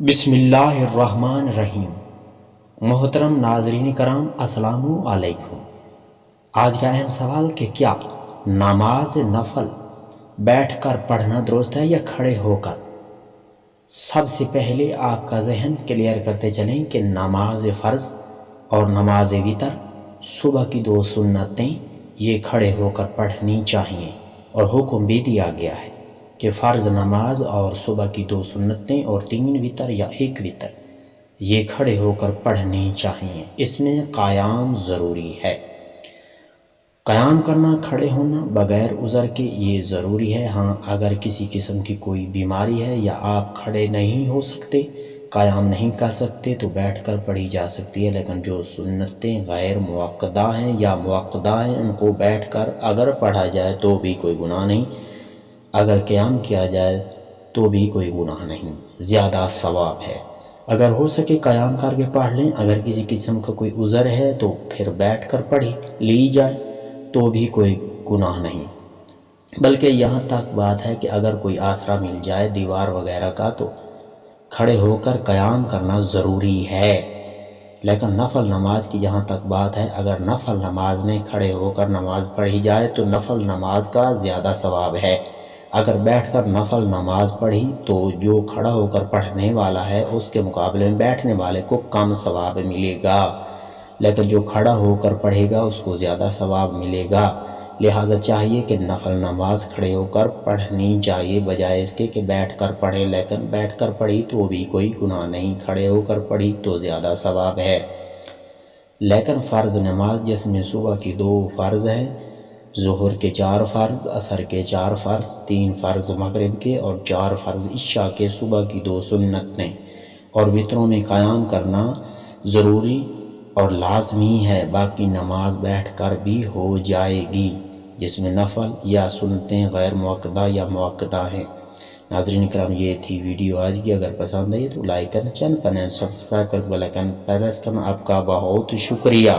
بسم اللہ الرحمن الرحیم۔ محترم ناظرین کرام، السلام علیکم۔ آج کا اہم سوال کہ کیا نماز نفل بیٹھ کر پڑھنا درست ہے یا کھڑے ہو کر؟ سب سے پہلے آپ کا ذہن کلیئر کرتے چلیں کہ نماز فرض اور نماز وتر، صبح کی 2 سنتیں، یہ کھڑے ہو کر پڑھنی چاہیے، اور حکم بھی دیا گیا ہے کہ فرض نماز اور صبح کی 2 سنتیں اور 3 وتر یا 1 وتر یہ کھڑے ہو کر پڑھنی چاہیے۔ اس میں قیام ضروری ہے۔ قیام کرنا، کھڑے ہونا بغیر عذر کے یہ ضروری ہے۔ ہاں، اگر کسی قسم کی کوئی بیماری ہے یا آپ کھڑے نہیں ہو سکتے، قیام نہیں کر سکتے، تو بیٹھ کر پڑھی جا سکتی ہے، لیکن جو سنتیں غیر موقدہ ہیں یا موقدہ ہیں ان کو بیٹھ کر اگر پڑھا جائے تو بھی کوئی گناہ نہیں، اگر قیام کیا جائے تو بھی کوئی گناہ نہیں، زیادہ ثواب ہے۔ اگر ہو سکے قیام کر کے پڑھ لیں، اگر کسی قسم کا کوئی عذر ہے تو پھر بیٹھ کر پڑھی لی جائے تو بھی کوئی گناہ نہیں۔ بلکہ یہاں تک بات ہے کہ اگر کوئی آسرا مل جائے دیوار وغیرہ کا تو کھڑے ہو کر قیام کرنا ضروری ہے۔ لیکن نفل نماز کی جہاں تک بات ہے، اگر نفل نماز میں کھڑے ہو کر نماز پڑھی جائے تو نفل نماز کا زیادہ ثواب ہے۔ اگر بیٹھ کر نفل نماز پڑھی تو جو کھڑا ہو کر پڑھنے والا ہے اس کے مقابلے میں بیٹھنے والے کو کم ثواب ملے گا، لیکن جو کھڑا ہو کر پڑھے گا اس کو زیادہ ثواب ملے گا۔ لہٰذا چاہیے کہ نفل نماز کھڑے ہو کر پڑھنی چاہیے، بجائے اس کے کہ بیٹھ کر پڑھیں۔ لیکن بیٹھ کر پڑھی تو بھی کوئی گناہ نہیں، کھڑے ہو کر پڑھی تو زیادہ ثواب ہے۔ لیکن فرض نماز جس میں صبح کی 2 فرض ہیں، ظہر کے 4 فرض، عصر کے 4 فرض، 3 فرض مغرب کے اور 4 فرض عشاء کے، صبح کی 2 سنتیں اور وتروں میں قیام کرنا ضروری اور لازمی ہے۔ باقی نماز بیٹھ کر بھی ہو جائے گی جس میں نفل یا سنتیں غیر موقدہ یا موقدہ ہیں۔ ناظرین کرام، یہ تھی ویڈیو آج کی۔ اگر پسند آئی تو لائک کرنا، چینل پر نئے سبسکرائب کر بیل آئیکن پریس کرنا۔ آپ کا بہت شکریہ۔